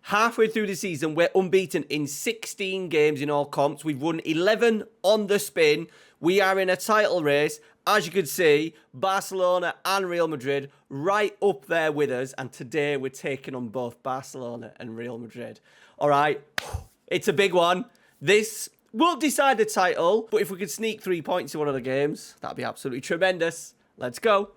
Halfway through the season, we're unbeaten in 16 games in all comps. We've won 11 on the spin. We are in a title race. As you can see, Barcelona and Real Madrid right up there with us. And today we're taking on both Barcelona and Real Madrid. All right, it's a big one. This won't decide the title, but if we could sneak 3 points in one of the games, that'd be absolutely tremendous. Let's go.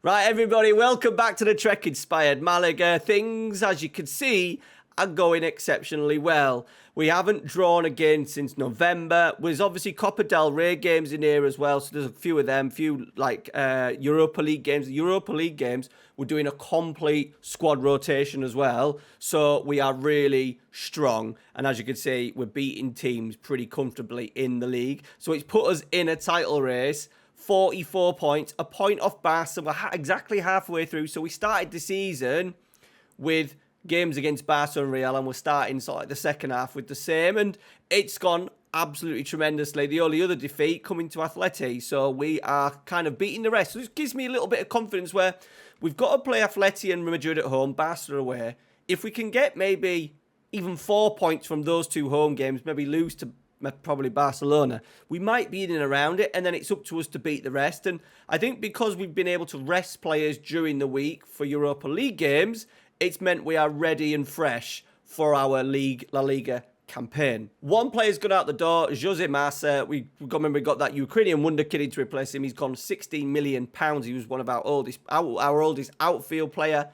Right, everybody, welcome back to the Treq-inspired Malaga. Things, as you can see, are going exceptionally well. We haven't drawn again since November. There's obviously Copa del Rey games in here as well, so there's a few of them, Europa League games. The Europa League games, we're doing a complete squad rotation as well, so we are really strong. And as you can see, we're beating teams pretty comfortably in the league. So it's put us in a title race. 44 points, a point off Barca. We're exactly halfway through. So we started the season with games against Barca and Real, and we're starting sort of like the second half with the same. And it's gone absolutely tremendously. The only other defeat coming to Atleti. So we are kind of beating the rest. So this gives me a little bit of confidence where we've got to play Atleti and Madrid at home, Barca away. If we can get maybe even 4 points from those two home games, maybe lose to probably Barcelona, we might be in and around it, and then it's up to us to beat the rest. And I think because we've been able to rest players during the week for Europa League games, it's meant we are ready and fresh for our La Liga campaign. One player's gone out the door, Jose Massa. We got that Ukrainian wonder kid to replace him. He's gone £16 million. He was one of our oldest outfield player.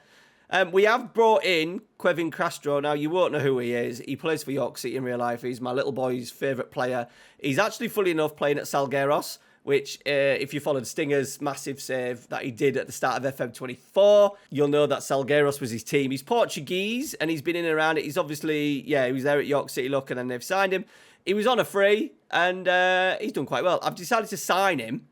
We have brought in Kevin Castro. Now, you won't know who he is. He plays for York City in real life. He's my little boy's favourite player. He's actually, fully enough, playing at Salgueiros, which, if you followed Stinger's massive save that he did at the start of FM24, you'll know that Salgueiros was his team. He's Portuguese, and he's been in and around it. He's obviously, he was there at York City, and then they've signed him. He was on a free, and he's done quite well. I've decided to sign him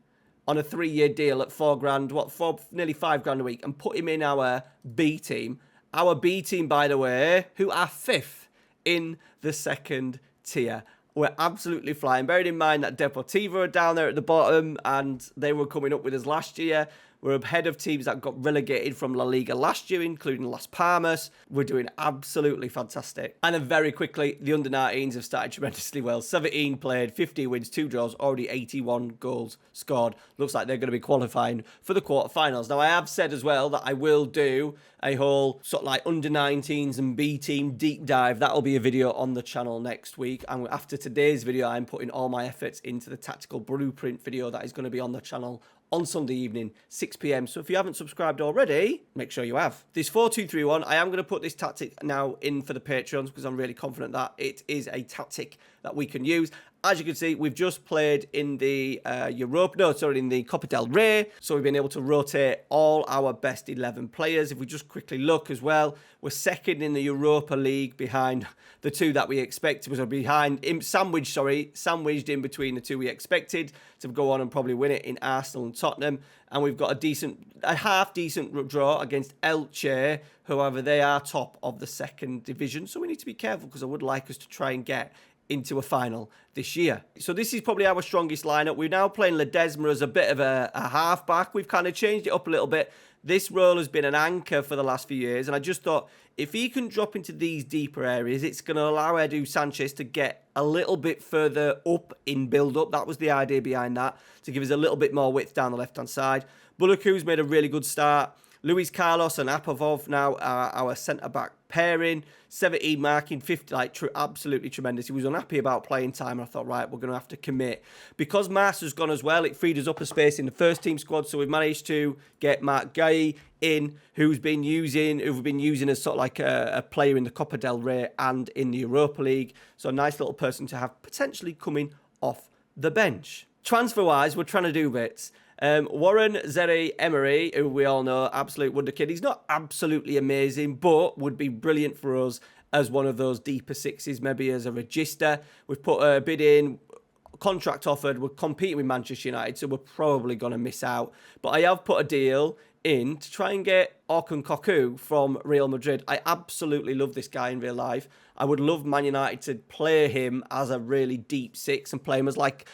on a 3-year deal at nearly £5,000 a week, and put him in our B team. Our B team, by the way, who are 5th in the second tier. We're absolutely flying. Bearing in mind that Deportivo are down there at the bottom, and they were coming up with us last year. We're ahead of teams that got relegated from La Liga last year, including Las Palmas. We're doing absolutely fantastic. And then very quickly, the under-19s have started tremendously well. 17 played, 50 wins, 2 draws, already 81 goals scored. Looks like they're going to be qualifying for the quarterfinals. Now, I have said as well that I will do a whole sort of like under-19s and B team deep dive. That'll be a video on the channel next week. And after today's video, I'm putting all my efforts into the tactical blueprint video that is going to be on the channel on Sunday evening, 6 p.m. So if you haven't subscribed already, make sure you have. This 4-2-3-1, I am going to put this tactic now in for the Patreons because I'm really confident that it is a tactic that we can use. As you can see, we've just played in the in the Copa del Rey. So we've been able to rotate all our best 11 players. If we just quickly look as well, we're second in the Europa League behind the two that we expected. Sandwiched in between the two we expected to go on and probably win it in Arsenal and Tottenham. And we've got a half-decent draw against Elche. However, they are top of the second division. So we need to be careful because I would like us to try and get into a final this year. So this is probably our strongest lineup. We're now playing Ledesma as a bit of a half-back. We've kind of changed it up a little bit. This role has been an anchor for the last few years, and I just thought if he can drop into these deeper areas, it's going to allow Edu Sanchez to get a little bit further up in build-up. That was the idea behind that, to give us a little bit more width down the left-hand side. Bulaku's made a really good start. Luis Carlos and Apovov now are our centre-back pairing. 17 marking, 50, absolutely tremendous. He was unhappy about playing time, and I thought, right, we're going to have to commit. Because Marsa's gone as well, it freed us up a space in the first team squad, so we've managed to get Mark Gay in, who we've been using as sort of like a player in the Copa del Rey and in the Europa League. So a nice little person to have potentially coming off the bench. Transfer-wise, we're trying to do bits. Warren Zaire-Emery, who we all know, absolute wonder kid. He's not absolutely amazing, but would be brilliant for us as one of those deeper sixes, maybe as a register. We've put a bid in, contract offered. We're competing with Manchester United, so we're probably going to miss out. But I have put a deal in to try and get Orkun Koku from Real Madrid. I absolutely love this guy in real life. I would love Man United to play him as a really deep six and play him as like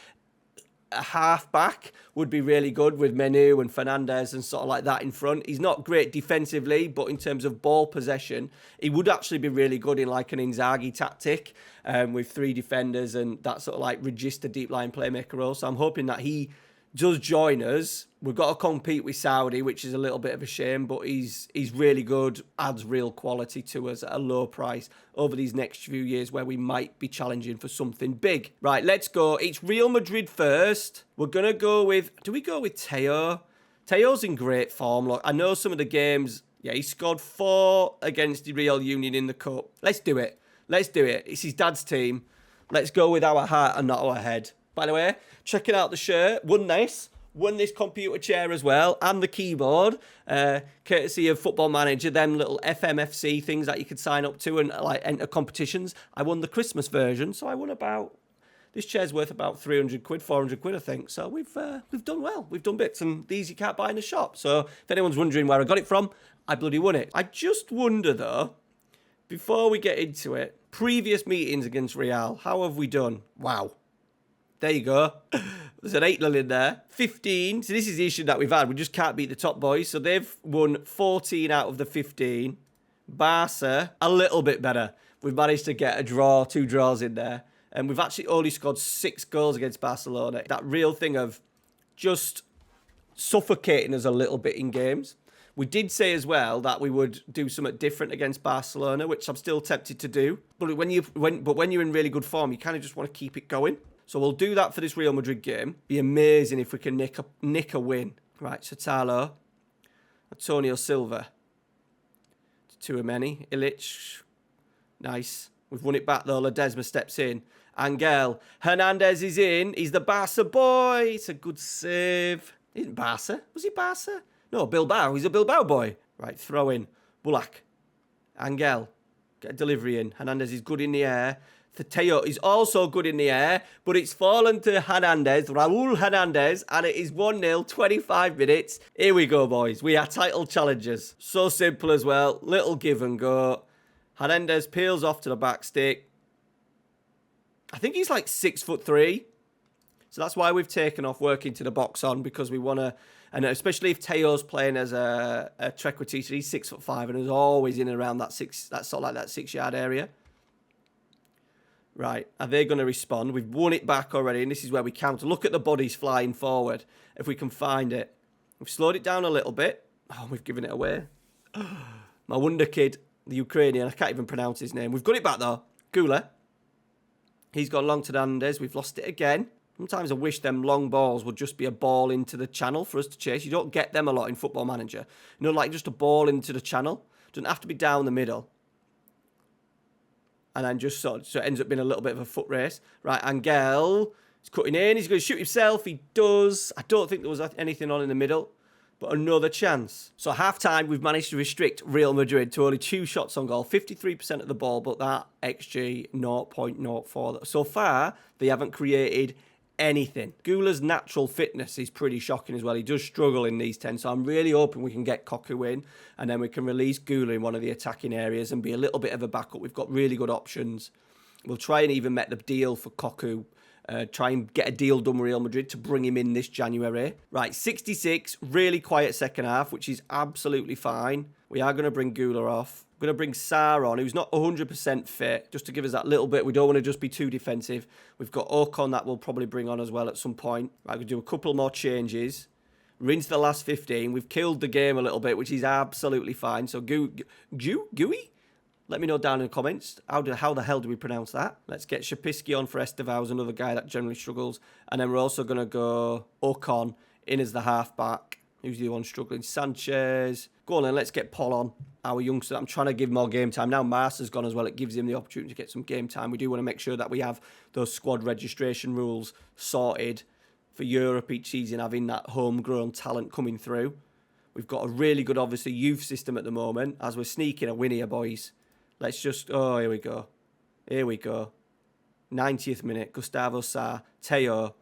a half-back would be really good with Menu and Fernandes and sort of like that in front. He's not great defensively, but in terms of ball possession, he would actually be really good in like an Inzaghi tactic with 3 defenders and that sort of like register deep line playmaker role. So I'm hoping that he does join us. We've got to compete with Saudi, which is a little bit of a shame, but he's really good, adds real quality to us at a low price over these next few years where we might be challenging for something big. Right, let's go. It's Real Madrid first. We're going to go with, do we go with Teo? Teo's in great form. Look, I know some of the games, yeah, he scored 4 against the Real Union in the Cup. Let's do it. Let's do it. It's his dad's team. Let's go with our heart and not our head. By the way, checking out the shirt, won this computer chair as well, and the keyboard, courtesy of Football Manager, them little FMFC things that you could sign up to and like enter competitions. I won the Christmas version, so I won about, this chair's worth about 300 quid, 400 quid, I think. So we've done well. We've done bits, and these you can't buy in the shop. So if anyone's wondering where I got it from, I bloody won it. I just wonder, though, before we get into it, previous meetings against Real, how have we done? Wow. There you go. There's an 8-0 in there. 15. So this is the issue that we've had. We just can't beat the top boys. So they've won 14 out of the 15. Barca, a little bit better. We've managed to get a draw, 2 draws in there. And we've actually only scored 6 goals against Barcelona. That real thing of just suffocating us a little bit in games. We did say as well that we would do something different against Barcelona, which I'm still tempted to do. But when you're in really good form, you kind of just want to keep it going. So we'll do that for this Real Madrid game. Be amazing if we can nick a win. Right, Sotalo, Antonio Silva, Tchouaméni, Ilic. Nice. We've won it back though. Ledesma steps in. Angel. Hernandez is in. He's the Barca boy. It's a good save. Isn't Barca? Was he Barca? No, Bilbao. He's a Bilbao boy. Right, throw in. Bulak. Angel. Get a delivery in. Hernandez is good in the air. Teo is also good in the air, but it's fallen to Hernandez, Raul Hernandez, and it is 1-0, 25 minutes. Here we go, boys. We are title challengers. So simple as well. Little give and go. Hernandez peels off to the back stick. I think he's like 6'3". So that's why we've taken off working to the box on, because we want to, and especially if Teo's playing as a Treq Icon, he's 6'5" and is always in and around that 6-yard area. Right, are they going to respond? We've won it back already, and this is where we counter. Look at the bodies flying forward, if we can find it. We've slowed it down a little bit. Oh, we've given it away. My wonder kid, the Ukrainian, I can't even pronounce his name. We've got it back, though. Gula. He's gone long to Hernandez. We've lost it again. Sometimes I wish them long balls would just be a ball into the channel for us to chase. You don't get them a lot in Football Manager. You know, like just a ball into the channel. Doesn't have to be down the middle. And then just so it ends up being a little bit of a foot race. Right, Angel is cutting in. He's going to shoot himself. He does. I don't think there was anything on in the middle. But another chance. So half-time, we've managed to restrict Real Madrid to only 2 shots on goal. 53% of the ball, but that XG 0.04. So far, they haven't created anything. Gula's natural fitness is pretty shocking as well. He does struggle in these 10, so I'm really hoping we can get Koku in, and then we can release Gula in one of the attacking areas and be a little bit of a backup. We've got really good options. We'll try and even make the deal for Koku. Try and get a deal done with Real Madrid to bring him in this January. Right, 66, really quiet second half, which is absolutely fine. We are going to bring Gula off. We're going to bring Sarr on, who's not 100% fit, just to give us that little bit. We don't want to just be too defensive. We've got Ocon that we'll probably bring on as well at some point. Right, we'll do a couple more changes. We're into the last 15. We've killed the game a little bit, which is absolutely fine. So, Gooey? Let me know down in the comments. How the hell do we pronounce that? Let's get Shapisky on for Estevao, another guy that generally struggles. And then we're also going to go Ocon in as the halfback. Who's the one struggling? Sanchez. Go on then, let's get Paul on. Our youngster. I'm trying to give more game time. Now Marsa's gone as well. It gives him the opportunity to get some game time. We do want to make sure that we have those squad registration rules sorted for Europe each season, having that homegrown talent coming through. We've got a really good, obviously, youth system at the moment. As we're sneaking a win here, boys. Let's just... Oh, here we go. Here we go. 90th minute. Gustavo Sarr. Teo.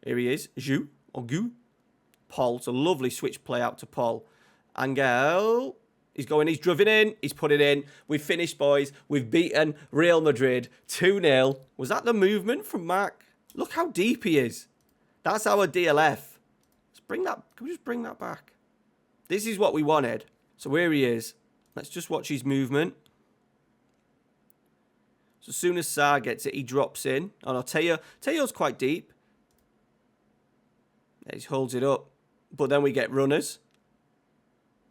Here he is. Jou. Or Gu. Paul. It's a lovely switch play out to Paul. Angel. He's going. He's driven in. He's put it in. We've finished, boys. We've beaten Real Madrid 2-0. Was that the movement from Mark? Look how deep he is. That's our DLF. Let's bring that. Can we just bring that back? This is what we wanted. So here he is. Let's just watch his movement. So as soon as Sarr gets it, he drops in. Oh no, Teo's quite deep. He holds it up. But then we get runners.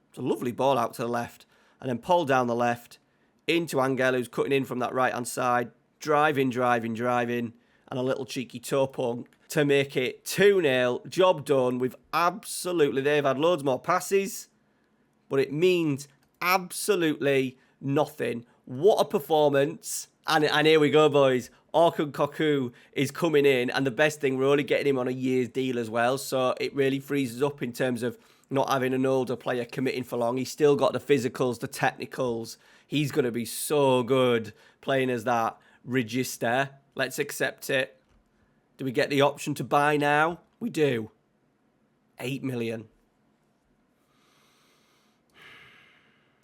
It's a lovely ball out to the left. And then Paul down the left. Into Angel, who's cutting in from that right-hand side. Driving. And a little cheeky toe punk to make it 2-0. Job done. They've had loads more passes. But it means absolutely nothing. What a performance. And here we go, boys. Orkun Koku is coming in. And the best thing, we're only getting him on a year's deal as well. So it really frees us up in terms of not having an older player committing for long. He's still got the physicals, the technicals. He's going to be so good playing as that register. Let's accept it. Do we get the option to buy now? We do. 8 million.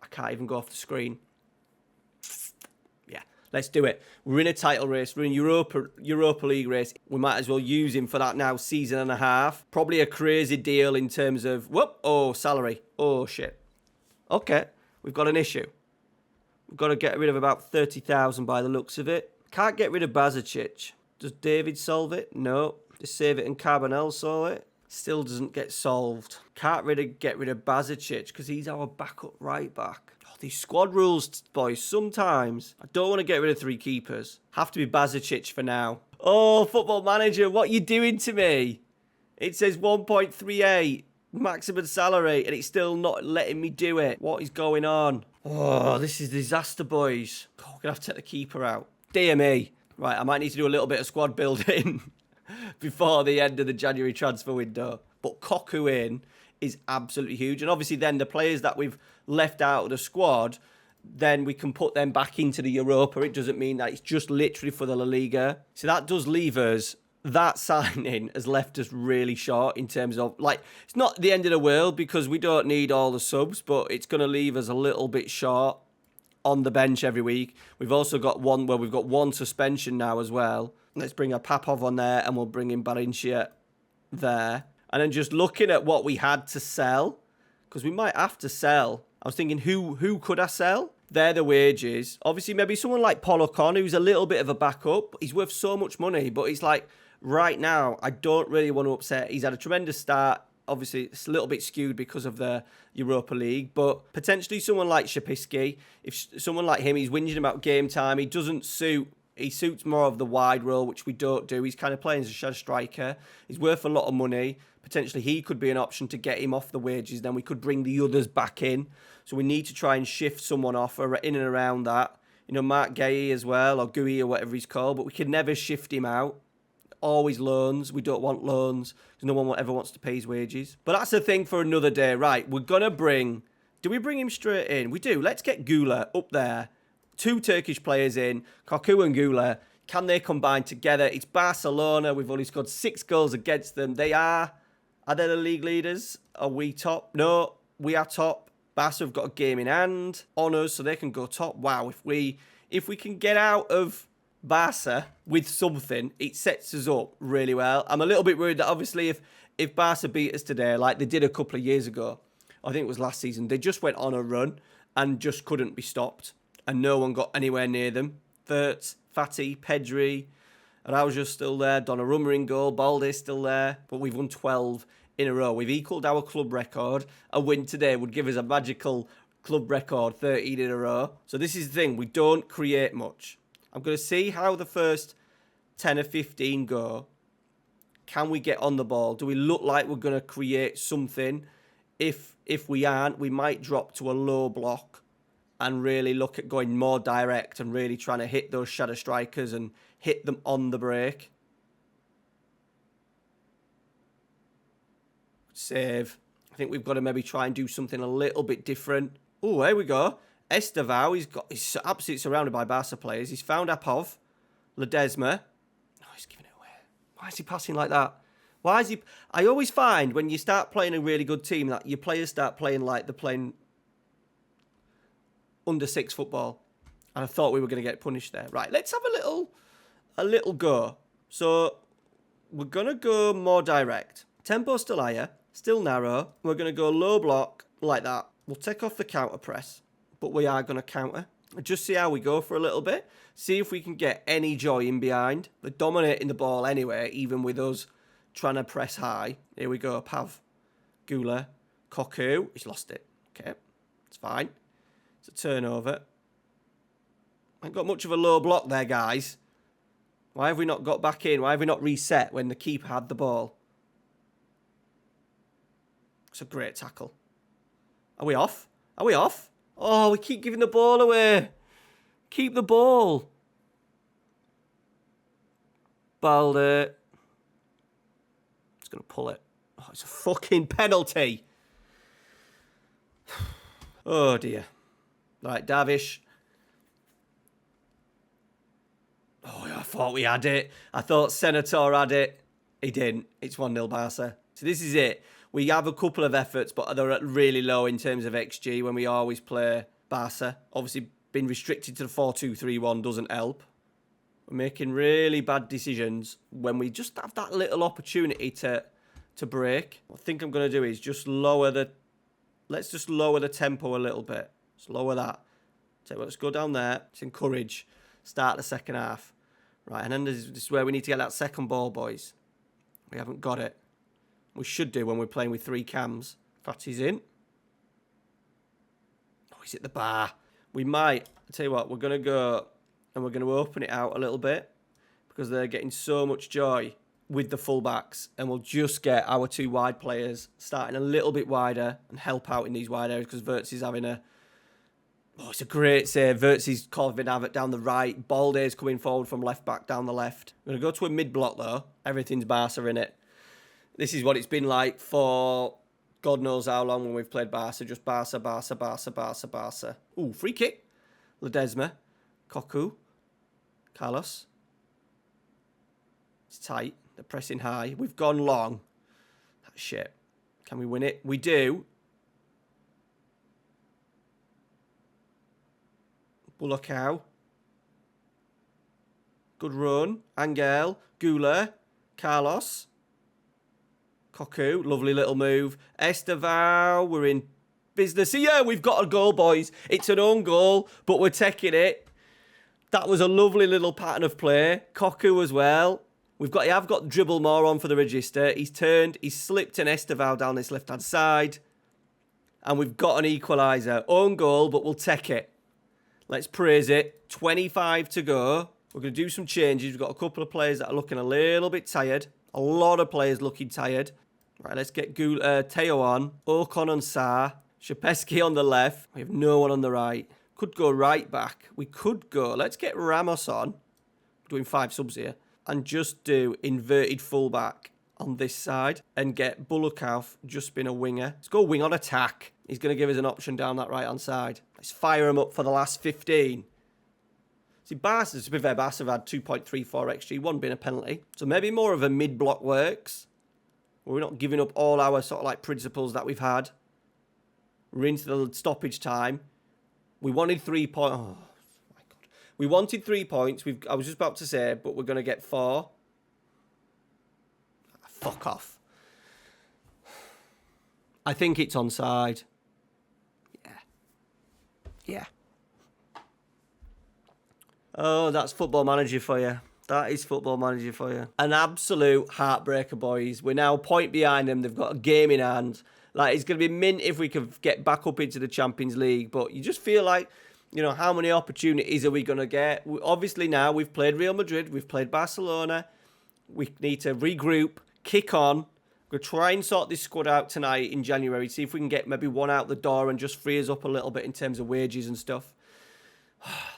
I can't even go off the screen. Yeah, let's do it. We're in a title race. We're in Europa League race. We might as well use him for that now season and a half. Probably a crazy deal in terms of, salary. Oh, shit. Okay, we've got an issue. We've got to get rid of about 30,000 by the looks of it. Can't get rid of Bazacic. Does David solve it? No. Does Save It and Carbonell solve it? Still doesn't get solved. Can't get rid of Bazacic because he's our backup right back. Oh, these squad rules, boys, sometimes. I don't want to get rid of 3 keepers. Have to be Bazacic for now. Oh, Football Manager, what are you doing to me? It says 1.38 maximum salary and it's still not letting me do it. What is going on? Oh, this is disaster, boys. Oh, we're going to have to take the keeper out. Dear me. Right, I might need to do a little bit of squad building before the end of the January transfer window. But Koku in is absolutely huge. And obviously then the players that we've left out of the squad, then we can put them back into the Europa. It doesn't mean that it's just literally for the La Liga. So that does leave us, that signing has left us really short in terms of, it's not the end of the world because we don't need all the subs, but it's going to leave us a little bit short on the bench every week. We've also got one suspension now as well. Let's bring a Papov on there and we'll bring in Barinchia there. And then just looking at what we had to sell, because we might have to sell. I was thinking, who could I sell? They're the wages. Obviously, maybe someone like Paul Ocon, who's a little bit of a backup. He's worth so much money, but it's like, right now, I don't really want to upset. He's had a tremendous start. Obviously, it's a little bit skewed because of the Europa League, but potentially someone like Shapisky, if someone like him, he's whinging about game time. He doesn't suit. He suits more of the wide role, which we don't do. He's kind of playing as a shadow striker. He's worth a lot of money. Potentially, he could be an option to get him off the wages. Then we could bring the others back in. So we need to try and shift someone off in and around that. You know, Mark Gay as well, or Gui or whatever he's called, but we could never shift him out. Always loans. We don't want loans because no one ever wants to pay his wages. But that's a thing for another day. Right, we're going to bring... Do we bring him straight in? We do. Let's get Gula up there. 2 Turkish players in. Koku and Gula. Can they combine together? It's Barcelona. We've only scored 6 goals against them. Are they the league leaders? Are we top? No, we are top. Barca have got a game in hand on us, so they can go top. Wow, if we can get out of Barca with something, it sets us up really well. I'm a little bit worried that obviously if Barca beat us today, like they did a couple of years ago, I think it was last season, they just went on a run and just couldn't be stopped. And no one got anywhere near them. Verts, Fati, Pedri, Araujo's still there, Donnarumma in goal, Balde's still there. But we've won 12 in a row. We've equalled our club record. A win today would give us a magical club record, 13 in a row. So this is the thing, we don't create much. I'm going to see how the first 10 or 15 go. Can we get on the ball? Do we look like we're going to create something? If we aren't, we might drop to a low block and really look at going more direct and really trying to hit those shadow strikers and hit them on the break. Save. I think we've got to maybe try and do something a little bit different. Oh, here we go. Estevao, he's absolutely surrounded by Barca players. He's found Apov, Ledesma. Oh, he's giving it away. Why is he passing like that? Why is he... I always find when you start playing a really good team that your players start playing like they're playing under 6 football. And I thought we were going to get punished there. Right, let's have a little go. So we're going to go more direct. Tempo still higher, still narrow. We're going to go low block like that. We'll take off the counter press, but we are going to counter. Just see how we go for a little bit. See if we can get any joy in behind. They're dominating the ball anyway, even with us trying to press high. Here we go, Pav. Gula. Koku. He's lost it. Okay, it's fine. It's a turnover. Ain't got much of a low block there, guys. Why have we not got back in? Why have we not reset when the keeper had the ball? It's a great tackle. Are we off? Are we off? Oh, we keep giving the ball away. Keep the ball. Balder. It's going to pull it. Oh, it's a fucking penalty. Oh, dear. Right, Davish. Oh, I thought we had it. I thought Senator had it. He didn't. It's 1-0 Barca. So this is it. We have a couple of efforts, but they're at really low in terms of XG when we always play Barca. Obviously, being restricted to the 4-2-3-1 doesn't help. We're making really bad decisions when we just have that little opportunity to break. What I think I'm going to do is just lower the... Let's just lower the tempo a little bit. Just lower that. So let's go down there. Let's encourage. Start the second half. Right, and then this is where we need to get that second ball, boys. We haven't got it. We should do when we're playing with 3 cams. Fatty's in. Oh, he's at the bar. We might. I'll tell you what, we're going to go and we're going to open it out a little bit because they're getting so much joy with the fullbacks, and we'll just get our 2 wide players starting a little bit wider and help out in these wide areas because Wirtz is having a... Oh, it's a great save. Wirtz is carving havoc down the right. Balde's coming forward from left back down the left. I'm going to go to a mid-block though. Everything's Barca in it. This is what it's been like for God knows how long when we've played Barca. Just Barca, Barca, Barca, Barca, Barca. Ooh, free kick. Ledesma. Koku. Carlos. It's tight. They're pressing high. We've gone long. That's shit. Can we win it? We do. Bulakau. Good run. Angel. Gula. Carlos. Koku, lovely little move. Estevao, we're in business here. We've got a goal, boys. It's an own goal, but we're taking it. That was a lovely little pattern of play. Koku as well. I've got dribble more on for the register. He's turned, he's slipped an Estevao down this left-hand side. And we've got an equaliser. Own goal, but we'll take it. Let's praise it. 25 to go. We're going to do some changes. We've got a couple of players that are looking a little bit tired. A lot of players looking tired. Right, let's get Teo on. Ocon on Sarr. Shapeski on the left. We have no one on the right. Could go right back. We could go. Let's get Ramos on. We're doing 5 subs here. And just do inverted fullback on this side. And get Bulakov just being a winger. Let's go wing on attack. He's going to give us an option down that right-hand side. Let's fire him up for the last 15. See, Barca, to be fair, Barca have had 2.34 XG, 1 being a penalty. So maybe more of a mid-block works. We're not giving up all our sort of like principles that we've had. We're into the stoppage time. We wanted 3 points. Oh, my God. We wanted 3 points. I was just about to say, but we're going to get 4. Fuck off. I think it's onside. Yeah. Yeah. Oh, that's Football Manager for you. That is Football Manager for you. An absolute heartbreaker, boys. We're now a point behind them. They've got a game in hand. Like, it's going to be mint if we could get back up into the Champions League. But you just feel like, you know, how many opportunities are we going to get? Obviously now we've played Real Madrid. We've played Barcelona. We need to regroup, kick on. We're going to try and sort this squad out tonight in January. See if we can get maybe one out the door and just free us up a little bit in terms of wages and stuff.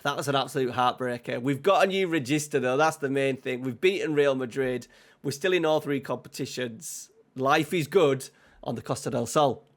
That was an absolute heartbreaker. We've got a new register, though. That's the main thing. We've beaten Real Madrid. We're still in all 3 competitions. Life is good on the Costa del Sol.